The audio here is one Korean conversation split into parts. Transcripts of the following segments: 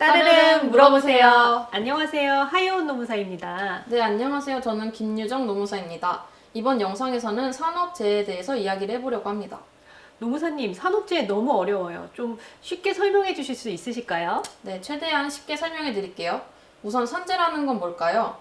따르릉 물어보세요. 안녕하세요. 하이온 노무사입니다. 네, 안녕하세요. 저는 김유정 노무사입니다. 이번 영상에서는 산업재해에 대해서 이야기를 해보려고 합니다. 노무사님, 산업재해 너무 어려워요. 좀 쉽게 설명해 주실 수 있으실까요? 네, 최대한 쉽게 설명해 드릴게요. 우선 산재라는 건 뭘까요?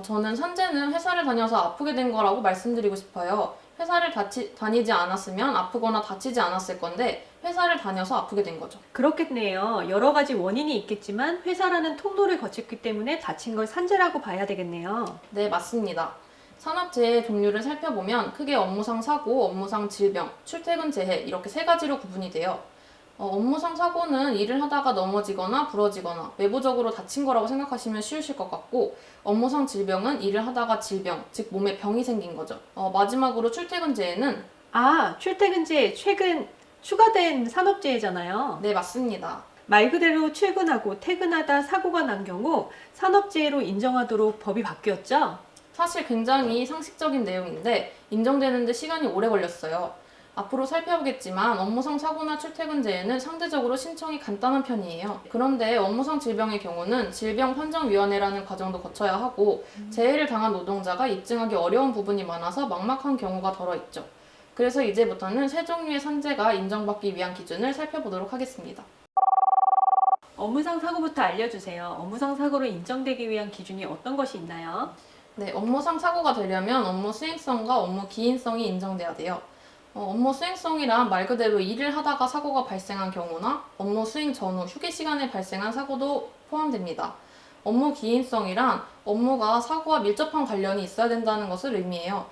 저는 산재는 회사를 다녀서 아프게 된 거라고 말씀드리고 싶어요. 회사를 다니지 않았으면 아프거나 다치지 않았을 건데 회사를 다녀서 아프게 된 거죠. 그렇겠네요. 여러 가지 원인이 있겠지만 회사라는 통로를 거쳤기 때문에 다친 걸 산재라고 봐야 되겠네요. 네, 맞습니다. 산업재해 종류를 살펴보면 크게 업무상 사고, 업무상 질병, 출퇴근 재해 이렇게 세 가지로 구분이 돼요. 업무상 사고는 일을 하다가 넘어지거나 부러지거나 외부적으로 다친 거라고 생각하시면 쉬우실 것 같고, 업무상 질병은 일을 하다가 질병, 즉 몸에 병이 생긴 거죠. 마지막으로 출퇴근 재해는 출퇴근재해 최근 추가된 산업재해잖아요. 네, 맞습니다. 말 그대로 출근하고 퇴근하다 사고가 난 경우 산업재해로 인정하도록 법이 바뀌었죠? 사실 굉장히 상식적인 내용인데 인정되는데 시간이 오래 걸렸어요. 앞으로 살펴보겠지만 업무상 사고나 출퇴근 재해는 상대적으로 신청이 간단한 편이에요. 그런데 업무상 질병의 경우는 질병판정위원회라는 과정도 거쳐야 하고 재해를 당한 노동자가 입증하기 어려운 부분이 많아서 막막한 경우가 덜어 있죠. 그래서 이제부터는 세 종류의 산재가 인정받기 위한 기준을 살펴보도록 하겠습니다. 업무상 사고부터 알려주세요. 업무상 사고로 인정되기 위한 기준이 어떤 것이 있나요? 네, 업무상 사고가 되려면 업무 수행성과 업무 기인성이 인정돼야 돼요. 업무 수행성이란 말 그대로 일을 하다가 사고가 발생한 경우나 업무 수행 전후 휴게 시간에 발생한 사고도 포함됩니다. 업무 기인성이란 업무가 사고와 밀접한 관련이 있어야 된다는 것을 의미해요.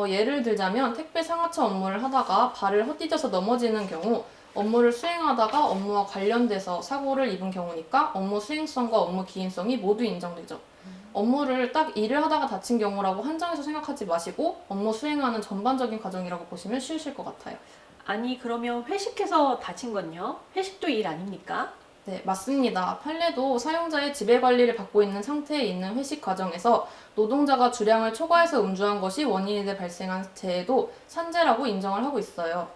예를 들자면 택배 상하차 업무를 하다가 발을 헛디뎌서 넘어지는 경우 업무를 수행하다가 업무와 관련돼서 사고를 입은 경우니까 업무 수행성과 업무 기인성이 모두 인정되죠. 업무를 딱 일을 하다가 다친 경우라고 한정해서 생각하지 마시고 업무 수행하는 전반적인 과정이라고 보시면 쉬우실 것 같아요. 아니, 그러면 회식해서 다친 건요? 회식도 일 아닙니까? 네, 맞습니다. 판례도 사용자의 지배관리를 받고 있는 상태에 있는 회식 과정에서 노동자가 주량을 초과해서 음주한 것이 원인이 돼 발생한 재해도 산재라고 인정을 하고 있어요.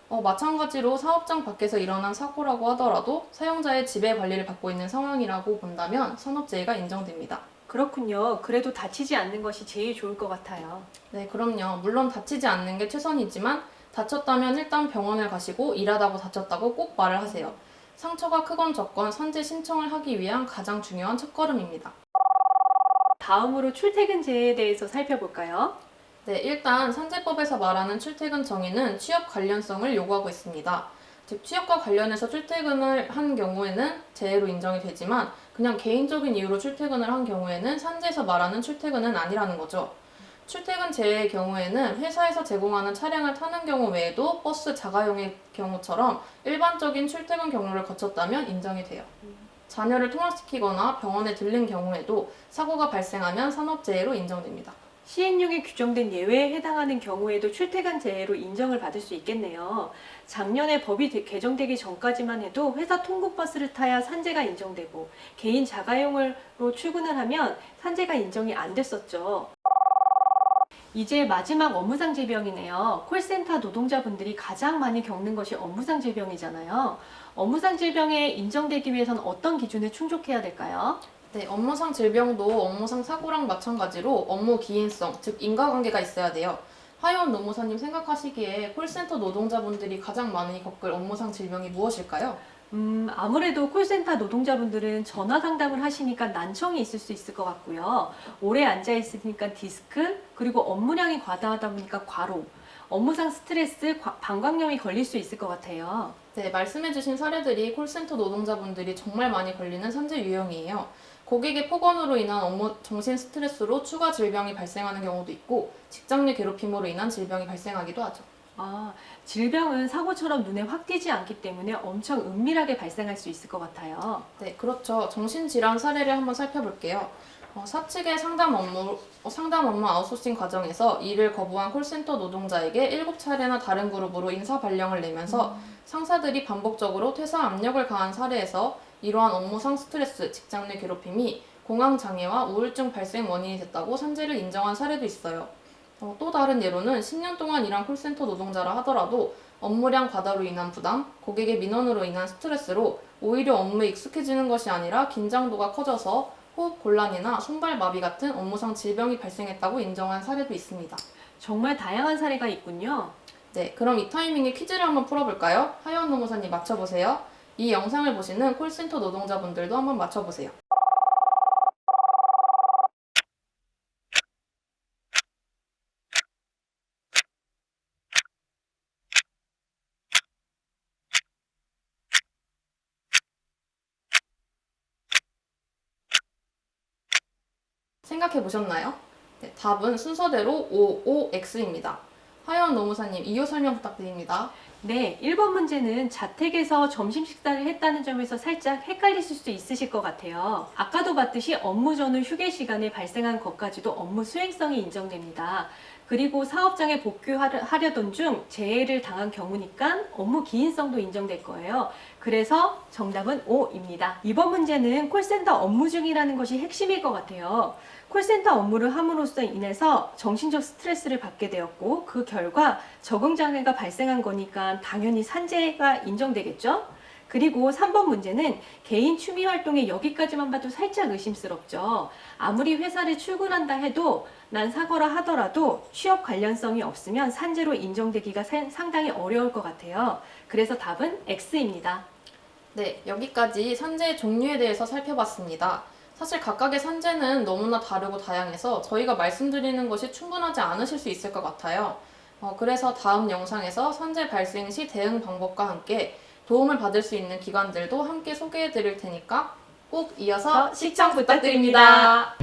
마찬가지로 사업장 밖에서 일어난 사고라고 하더라도 사용자의 지배관리를 받고 있는 상황이라고 본다면 산업재해가 인정됩니다. 그렇군요. 그래도 다치지 않는 것이 제일 좋을 것 같아요. 네, 그럼요. 물론 다치지 않는 게 최선이지만 다쳤다면 일단 병원을 가시고 일하다고 다쳤다고 꼭 말을 하세요. 상처가 크건 적건 산재 신청을 하기 위한 가장 중요한 첫걸음입니다. 다음으로 출퇴근 재해에 대해서 살펴볼까요? 네, 일단 산재법에서 말하는 출퇴근 정의는 취업 관련성을 요구하고 있습니다. 즉, 취업과 관련해서 출퇴근을 한 경우에는 재해로 인정이 되지만 그냥 개인적인 이유로 출퇴근을 한 경우에는 산재에서 말하는 출퇴근은 아니라는 거죠. 출퇴근 재해의 경우에는 회사에서 제공하는 차량을 타는 경우 외에도 버스 자가용의 경우처럼 일반적인 출퇴근 경로를 거쳤다면 인정이 돼요. 자녀를 통학시키거나 병원에 들른 경우에도 사고가 발생하면 산업재해로 인정됩니다. 시행령에 규정된 예외에 해당하는 경우에도 출퇴근 재해로 인정을 받을 수 있겠네요. 작년에 법이 개정되기 전까지만 해도 회사 통근버스를 타야 산재가 인정되고 개인 자가용으로 출근을 하면 산재가 인정이 안 됐었죠. 이제 마지막 업무상 질병이네요. 콜센터 노동자분들이 가장 많이 겪는 것이 업무상 질병이잖아요. 업무상 질병에 인정되기 위해서는 어떤 기준에 충족해야 될까요? 네, 업무상 질병도 업무상 사고랑 마찬가지로 업무 기인성, 즉 인과관계가 있어야 돼요. 하이원 노무사님 생각하시기에 콜센터 노동자분들이 가장 많이 겪을 업무상 질병이 무엇일까요? 아무래도 콜센터 노동자분들은 전화 상담을 하시니까 난청이 있을 수 있을 것 같고요. 오래 앉아 있으니까 디스크, 그리고 업무량이 과다하다 보니까 과로, 업무상 스트레스, 방광염이 걸릴 수 있을 것 같아요. 네, 말씀해주신 사례들이 콜센터 노동자분들이 정말 많이 걸리는 산재 유형이에요. 고객의 폭언으로 인한 업무 정신 스트레스로 추가 질병이 발생하는 경우도 있고 직장 내 괴롭힘으로 인한 질병이 발생하기도 하죠. 질병은 사고처럼 눈에 확 띄지 않기 때문에 엄청 은밀하게 발생할 수 있을 것 같아요. 네, 그렇죠. 정신질환 사례를 한번 살펴볼게요. 사측의 상담 업무 아웃소싱 과정에서 일을 거부한 콜센터 노동자에게 7차례나 다른 그룹으로 인사 발령을 내면서 상사들이 반복적으로 퇴사 압력을 가한 사례에서 이러한 업무상 스트레스, 직장 내 괴롭힘이 공황장애와 우울증 발생 원인이 됐다고 산재를 인정한 사례도 있어요. 또 다른 예로는 10년 동안 일한 콜센터 노동자라 하더라도 업무량 과다로 인한 부담, 고객의 민원으로 인한 스트레스로 오히려 업무에 익숙해지는 것이 아니라 긴장도가 커져서 호흡 곤란이나 손발 마비 같은 업무상 질병이 발생했다고 인정한 사례도 있습니다. 정말 다양한 사례가 있군요. 네, 그럼 이 타이밍에 퀴즈를 한번 풀어볼까요? 하연 노무사님 맞춰보세요. 이 영상을 보시는 콜센터 노동자분들도 한번 맞춰보세요. 생각해 보셨나요? 네, 답은 순서대로 OOX입니다. 하연 노무사님 이유 설명 부탁드립니다. 네, 1번 문제는 자택에서 점심 식사를 했다는 점에서 살짝 헷갈리실 수 있으실 것 같아요. 아까도 봤듯이 업무 전후 휴게 시간에 발생한 것까지도 업무 수행성이 인정됩니다. 그리고 사업장에 복귀하려던 중 재해를 당한 경우니까 업무 기인성도 인정될 거예요. 그래서 정답은 O입니다. 이번 문제는 콜센터 업무 중이라는 것이 핵심일 것 같아요. 콜센터 업무를 함으로써 인해서 정신적 스트레스를 받게 되었고 그 결과 적응장애가 발생한 거니까 당연히 산재가 인정되겠죠? 그리고 3번 문제는 개인 취미 활동에 여기까지만 봐도 살짝 의심스럽죠. 아무리 회사를 출근한다 해도 난 사고라 하더라도 취업 관련성이 없으면 산재로 인정되기가 상당히 어려울 것 같아요. 그래서 답은 X입니다. 네, 여기까지 산재의 종류에 대해서 살펴봤습니다. 사실 각각의 산재는 너무나 다르고 다양해서 저희가 말씀드리는 것이 충분하지 않으실 수 있을 것 같아요. 그래서 다음 영상에서 산재 발생 시 대응 방법과 함께 도움을 받을 수 있는 기관들도 함께 소개해 드릴 테니까 꼭 이어서 시청 부탁드립니다.